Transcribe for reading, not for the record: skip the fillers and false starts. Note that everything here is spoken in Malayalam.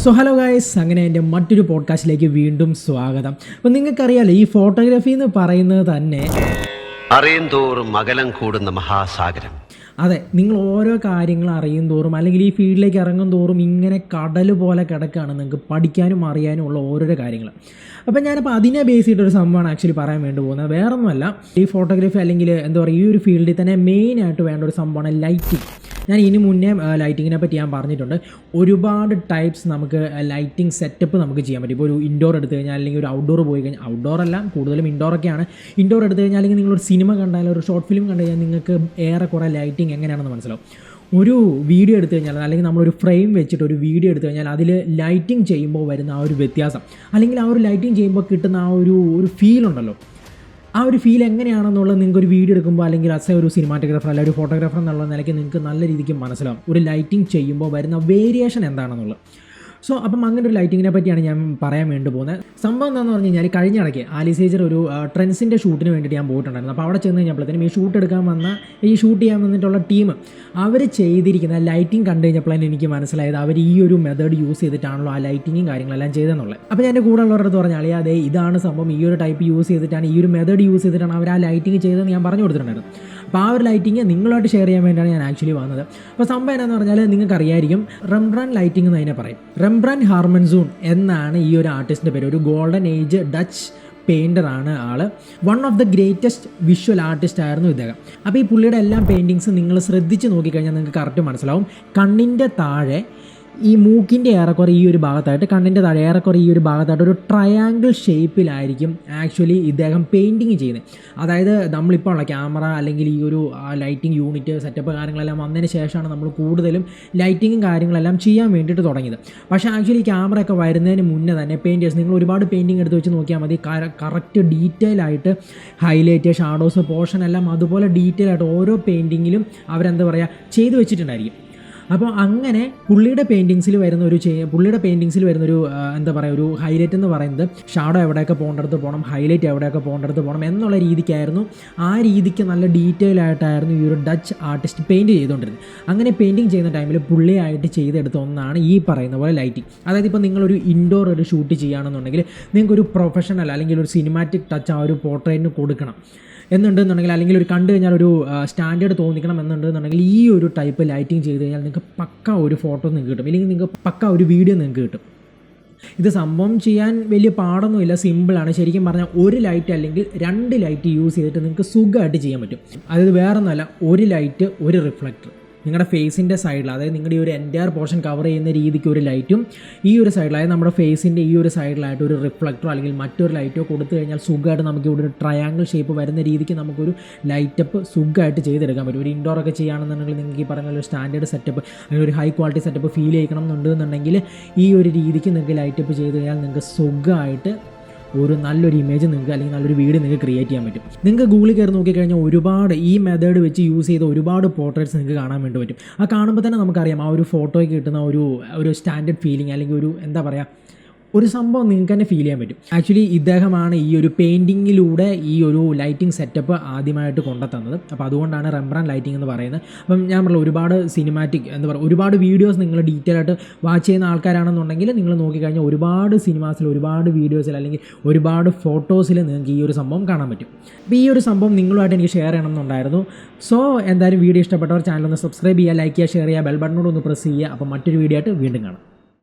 സോ ഹലോ ഗൈസ്, അങ്ങനെ എൻ്റെ മറ്റൊരു പോഡ്കാസ്റ്റിലേക്ക് വീണ്ടും സ്വാഗതം. അപ്പോൾ നിങ്ങൾക്കറിയാലോ, ഈ ഫോട്ടോഗ്രാഫി എന്ന് പറയുന്നത് തന്നെ അറിയും തോറും അകലം കൂടുന്ന മഹാസാഗരം. അതെ, നിങ്ങൾ ഓരോ കാര്യങ്ങൾ അറിയും തോറും അല്ലെങ്കിൽ ഈ ഫീൽഡിലേക്ക് ഇറങ്ങും തോറും ഇങ്ങനെ കടൽ പോലെ കിടക്കുകയാണ് നിങ്ങൾക്ക് പഠിക്കാനും അറിയാനും ഉള്ള ഓരോരോ കാര്യങ്ങൾ. അപ്പോൾ ഞാനിപ്പോൾ അതിനെ ബേസ് ചെയ്തിട്ടൊരു സംഭവമാണ് ആക്ച്വലി പറയാൻ വേണ്ടി പോകുന്നത്. വേറെ ഒന്നുമല്ല, ഈ ഫോട്ടോഗ്രാഫി അല്ലെങ്കിൽ എന്താ പറയുക, ഈ ഒരു ഫീൽഡിൽ തന്നെ മെയിനായിട്ട് വേണ്ട ഒരു സംഭവമാണ് ലൈറ്റിംഗ്. ഞാൻ ഇതിന് മുന്നേ ലൈറ്റിങ്ങിനെ പറ്റി ഞാൻ പറഞ്ഞിട്ടുണ്ട്. ഒരുപാട് ടൈപ്സ് നമുക്ക് ലൈറ്റിംഗ് സെറ്റപ്പ് നമുക്ക് ചെയ്യാൻ പറ്റും. ഇപ്പോൾ ഒരു ഇൻഡോർ എടുത്തു കഴിഞ്ഞാൽ അല്ലെങ്കിൽ ഒരു ഔട്ട്ഡോർ പോയി കഴിഞ്ഞാൽ, ഔട്ട്ഡോർ അല്ല കൂടുതലും ഇൻഡോറൊക്കെയാണ്. ഇൻഡോർ എടുത്തു കഴിഞ്ഞാൽ അല്ലെങ്കിൽ നിങ്ങളൊരു സിനിമ കണ്ടാൽ, ഒരു ഷോർട്ട് ഫിലിം കണ്ടു കഴിഞ്ഞാൽ നിങ്ങൾക്ക് ഏറെക്കുറെ ലൈറ്റിംഗ് എങ്ങനെയാണെന്ന് മനസ്സിലാവും. ഒരു വീഡിയോ എടുത്തു കഴിഞ്ഞാൽ അല്ലെങ്കിൽ നമ്മളൊരു ഫ്രെയിം വെച്ചിട്ട് ഒരു വീഡിയോ എടുത്തു കഴിഞ്ഞാൽ അതിൽ ലൈറ്റിംഗ് ചെയ്യുമ്പോൾ വരുന്ന ആ ഒരു വ്യത്യാസം, അല്ലെങ്കിൽ ആ ഒരു ലൈറ്റിംഗ് ചെയ്യുമ്പോൾ കിട്ടുന്ന ആ ഒരു ഫീൽ ഉണ്ടല്ലോ, ആ ഒരു ഫീൽ എങ്ങനെയാണെന്നുള്ളത് നിങ്ങൾക്ക് ഒരു വീഡിയോ എടുക്കുമ്പോൾ അല്ലെങ്കിൽ ഒരു സിനിമാറ്റോഗ്രാഫർ അല്ലെങ്കിൽ ഒരു ഫോട്ടോഗ്രാഫർ എന്നുള്ള നിലയ്ക്ക് നിങ്ങൾക്ക് നല്ല രീതിക്ക് മനസ്സിലാവും ഒരു ലൈറ്റിംഗ് ചെയ്യുമ്പോൾ വരുന്ന വേരിയേഷൻ എന്താണെന്നുള്ളത്. സോ അപ്പം അങ്ങനെ ഒരു ലൈറ്റിങ്ങിനെ പറ്റിയാണ് ഞാൻ പറയാൻ വേണ്ടി പോകുന്നത്. സംഭവം എന്താണെന്ന് പറഞ്ഞു കഴിഞ്ഞാൽ, കഴിഞ്ഞ ഇടയ്ക്ക് ആലിസേജർ ഒരു ട്രെൻഡ്സിൻ്റെ ഷൂട്ടിന് വേണ്ടിയിട്ട് ഞാൻ പോയിട്ടുണ്ടായിരുന്നു. അപ്പോൾ അവിടെ ചെന്ന് കഴിഞ്ഞപ്പോഴത്തേനും ഈ ഷൂട്ട് ചെയ്യാൻ വന്നിട്ടുള്ള ടീം അവർ ചെയ്തിരിക്കുന്ന ലൈറ്റിംഗ് കണ്ടു കഴിഞ്ഞപ്പോഴാണ് എനിക്ക് മനസ്സിലായത് അവർ ഈ ഒരു മെത്തേഡ് യൂസ് ചെയ്തിട്ടാണല്ലോ ആ ലൈറ്റിങ്ങും കാര്യങ്ങളെല്ലാം ചെയ്തെന്നുള്ളത്. അപ്പോൾ ഞാൻ എൻ്റെ കൂടെ ഉള്ളവരുടെ പറഞ്ഞാൽ, അതെ ഇതാണ് സംഭവം, ഈ ഒരു ടൈപ്പ് യൂസ് ചെയ്തിട്ടാണ്, ഈ ഒരു മെത്തേഡ് യൂസ് ചെയ്തിട്ടാണ് അവർ ആ ലൈറ്റിംഗ് ചെയ്തതെന്ന് ഞാൻ പറഞ്ഞു കൊടുത്തിട്ടുണ്ടായിരുന്നു. അപ്പോൾ ആ ഒരു ലൈറ്റിംഗ് നിങ്ങളുമായിട്ട് ഷെയർ ചെയ്യാൻ വേണ്ടിയാണ് ഞാൻ ആക്ച്വലി വന്നത്. അപ്പോൾ സംഭവം എന്താണെന്ന് പറഞ്ഞാൽ, നിങ്ങൾക്കറിയായിരിക്കും, റെംബ്രാൻഡ് ലൈറ്റിംഗ് എന്ന് അതിനെ പറയും. റെംബ്രാൻഡ് ഹാർമൻസൂൺ എന്നാണ് ഈ ഒരു ആർട്ടിസ്റ്റിൻ്റെ പേര്. ഒരു ഗോൾഡൻ ഏജ് ഡച്ച് പെയിൻ്ററാണ് ആൾ. One of the greatest visual artist ആയിരുന്നു ഇദ്ദേഹം. അപ്പോൾ ഈ പുള്ളിയുടെ എല്ലാ പെയിൻറ്റിങ്സും നിങ്ങൾ ശ്രദ്ധിച്ച് നോക്കിക്കഴിഞ്ഞാൽ നിങ്ങൾക്ക് കറക്റ്റ് മനസ്സിലാവും. കണ്ണിൻ്റെ താഴെ ഈ മൂക്കിൻ്റെ ഏറെക്കുറെ ഈ ഒരു ഭാഗത്തായിട്ട്, കണ്ണിൻ്റെ താഴെ ഏറെക്കുറെ ഈ ഒരു ഭാഗത്തായിട്ട് ഒരു ട്രയാങ്കിൾ ഷേപ്പിലായിരിക്കും ആക്ച്വലി ഇദ്ദേഹം പെയിൻറ്റിങ് ചെയ്യുന്നത്. അതായത് നമ്മളിപ്പോൾ ഉള്ള ക്യാമറ അല്ലെങ്കിൽ ഈ ഒരു ലൈറ്റിംഗ് യൂണിറ്റ് സെറ്റപ്പ് കാര്യങ്ങളെല്ലാം വന്നതിന് ശേഷമാണ് നമ്മൾ കൂടുതലും ലൈറ്റിങ്ങും കാര്യങ്ങളെല്ലാം ചെയ്യാൻ വേണ്ടിയിട്ട് തുടങ്ങിയത്. പക്ഷേ ആക്ച്വലി ക്യാമറ ഒക്കെ വരുന്നതിന് മുന്നേ തന്നെ പെയിൻറ്റേഴ്സ്, നിങ്ങൾ ഒരുപാട് പെയിൻറ്റിങ് എടുത്ത് വെച്ച് നോക്കിയാൽ മതി, കറക്റ്റ് ഡീറ്റെയിൽ ആയിട്ട് ഹൈലൈറ്റ്, ഷാഡോസ്, പോർഷൻ എല്ലാം അതുപോലെ ഡീറ്റെയിൽ ആയിട്ട് ഓരോ പെയിൻറ്റിങ്ങിലും അവരെന്താ പറയുക ചെയ്തു വെച്ചിട്ടുണ്ടായിരിക്കും. അപ്പോൾ അങ്ങനെ പുള്ളിയുടെ പെയിൻറ്റിങ്സിൽ വരുന്ന ഒരു എന്താ പറയുക, ഒരു ഹൈലൈറ്റ് എന്ന് പറയുന്നത് ഷാഡോ എവിടെയൊക്കെ പോകേണ്ടടുത്ത് പോകണം, ഹൈലൈറ്റ് എവിടെയൊക്കെ പോകേണ്ടടുത്ത് പോകണം എന്നുള്ള രീതിക്കായിരുന്നു. ആ രീതിക്ക് നല്ല ഡീറ്റെയിൽ ആയിട്ടായിരുന്നു ഈ ഒരു ഡച്ച് ആർട്ടിസ്റ്റ് പെയിൻറ്റ് ചെയ്തുകൊണ്ടിരുന്നത്. അങ്ങനെ പെയിൻറ്റിങ് ചെയ്യുന്ന ടൈമിൽ പുള്ളിയായിട്ട് ചെയ്തെടുത്ത ഒന്നാണ് ഈ പറയുന്ന പോലെ ലൈറ്റിംഗ്. അതായത് ഇപ്പോൾ നിങ്ങളൊരു ഇൻഡോർ ഒരു ഷൂട്ട് ചെയ്യുകയാണെന്നുണ്ടെങ്കിൽ നിങ്ങൾക്കൊരു പ്രൊഫഷണൽ അല്ലെങ്കിൽ ഒരു സിനിമാറ്റിക് ടച്ച് ആ ഒരു പോർട്രേറ്റിന് കൊടുക്കണം എന്നുണ്ടെന്നുണ്ടെങ്കിൽ, അല്ലെങ്കിൽ ഒരു കണ്ടു കഴിഞ്ഞാൽ ഒരു സ്റ്റാൻഡേർഡ് തോന്നിക്കണം എന്നുണ്ടെന്നുണ്ടെങ്കിൽ ഈ ഒരു ടൈപ്പ് ലൈറ്റിംഗ് ചെയ്ത് കഴിഞ്ഞാൽ നിങ്ങൾക്ക് പക്ക ഒരു ഫോട്ടോ നിങ്ങൾക്ക് കിട്ടും, അല്ലെങ്കിൽ നിങ്ങൾക്ക് പക്ക ഒരു വീഡിയോ നിങ്ങൾക്ക് കിട്ടും. ഇത് സംഭവം ചെയ്യാൻ വലിയ പാടൊന്നുമില്ല, സിമ്പിളാണ്. ശരിക്കും പറഞ്ഞാൽ ഒരു ലൈറ്റ് അല്ലെങ്കിൽ 2 ലൈറ്റ് യൂസ് ചെയ്തിട്ട് നിങ്ങൾക്ക് സുഖമായിട്ട് ചെയ്യാൻ പറ്റും. അതായത് വേറൊന്നുമല്ല, ഒരു ലൈറ്റ് ഒരു റിഫ്ലക്ടർ നിങ്ങളുടെ ഫേസിൻ്റെ സൈഡിൽ, അതായത് നിങ്ങളുടെ ഈ ഒരു എൻറ്റയർ പോർഷൻ കവർ ചെയ്യുന്ന രീതിക്ക് ഒരു ലൈറ്റും, ഈ ഒരു സൈഡിൽ അതായത് നമ്മുടെ ഫേസിൻ്റെ ഈ ഒരു സൈഡിലായിട്ട് ഒരു റിഫ്ലക്ടറോ അല്ലെങ്കിൽ മറ്റൊരു ലൈറ്റോ കൊടുത്തു കഴിഞ്ഞാൽ സുഖമായിട്ട് നമുക്ക് ഇവിടെ ഒരു ട്രയാങ്കിൾ ഷേപ്പ് വരുന്ന രീതിക്ക് നമുക്കൊരു ലൈറ്റപ്പ് സുഖമായിട്ട് ചെയ്തെടുക്കാൻ പറ്റും. ഒരു ഇൻഡോറൊക്കെ ചെയ്യുകയാണെന്നുണ്ടെങ്കിൽ നിങ്ങൾക്ക് ഈ പറഞ്ഞ ഒരു സ്റ്റാൻഡേർഡ് സെറ്റപ്പ് അല്ലെങ്കിൽ ഒരു ഹൈ ക്വാളിറ്റി സെറ്റപ്പ് ഫീൽ ചെയ്യണം എന്നുണ്ടെന്നുണ്ടെങ്കിൽ ഈ ഒരു രീതിക്ക് നിങ്ങൾക്ക് ലൈറ്റപ്പ് ചെയ്ത് കഴിഞ്ഞാൽ നിങ്ങൾക്ക് സുഖമായിട്ട് ഒരു നല്ലൊരു ഇമേജ് നിങ്ങൾക്ക് അല്ലെങ്കിൽ നല്ലൊരു വീഡിയോ നിങ്ങൾക്ക് ക്രിയേറ്റ് ചെയ്യാൻ പറ്റും. നിങ്ങൾക്ക് ഗൂഗിളിൽ കയറി നോക്കിക്കഴിഞ്ഞാൽ ഒരുപാട് ഈ മെത്തേഡ് വെച്ച് യൂസ് ചെയ്ത ഒരുപാട് പോർട്രേറ്റ്സ് നിങ്ങൾക്ക് കാണാൻ വേണ്ടി പറ്റും. ആ കാണുമ്പോൾ തന്നെ നമുക്കറിയാം ആ ഒരു ഫോട്ടോയ്ക്ക് കിട്ടുന്ന ഒരു സ്റ്റാൻഡേർഡ് ഫീലിംഗ് അല്ലെങ്കിൽ ഒരു എന്താ പറയുക, ഒരു സംഭവം നിങ്ങൾക്ക് തന്നെ ഫീൽ ചെയ്യാൻ പറ്റും. ആക്ച്വലി ഇദ്ദേഹമാണ് ഈ ഒരു പെയിൻറ്റിങ്ങിലൂടെ ഈ ഒരു ലൈറ്റിംഗ് സെറ്റപ്പ് ആദ്യമായിട്ട് കൊണ്ടുതന്നത്. അപ്പോൾ അതുകൊണ്ടാണ് റെംബ്രാൻഡ് ലൈറ്റിംഗ് എന്ന് പറയുന്നത്. അപ്പം ഞാൻ പറഞ്ഞ ഒരുപാട് സിനിമാറ്റിക് എന്താ പറയുക, ഒരുപാട് വീഡിയോസ് നിങ്ങൾ ഡീറ്റെയിൽ ആയിട്ട് വാച്ച് ചെയ്യുന്ന ആൾക്കാരാണെന്നുണ്ടെങ്കിൽ നിങ്ങൾ നോക്കിക്കഴിഞ്ഞാൽ ഒരുപാട് സിനിമാസിൽ, ഒരുപാട് വീഡിയോസിൽ അല്ലെങ്കിൽ ഒരുപാട് ഫോട്ടോസിൽ നിങ്ങൾക്ക് ഈ ഒരു സംഭവം കാണാൻ പറ്റും. അപ്പോൾ ഈ ഒരു സംഭവം നിങ്ങളുമായിട്ട് എനിക്ക് ഷെയർ ചെയ്യണമെന്നുണ്ടായിരുന്നു. സോ എന്തായാലും വീഡിയോ ഇഷ്ടപ്പെട്ടവർ ചാനൽ ഒന്ന് സബ്സ്ക്രൈബ് ചെയ്യുക, ലൈക്ക് ചെയ്യുക, ഷെയർ ചെയ്യുക, ബെൽ ബട്ടനോട് ഒന്ന് പ്രസ് ചെയ്യുക. അപ്പോൾ മറ്റൊരു വീഡിയോ ആയിട്ട് വീണ്ടും കാണാം.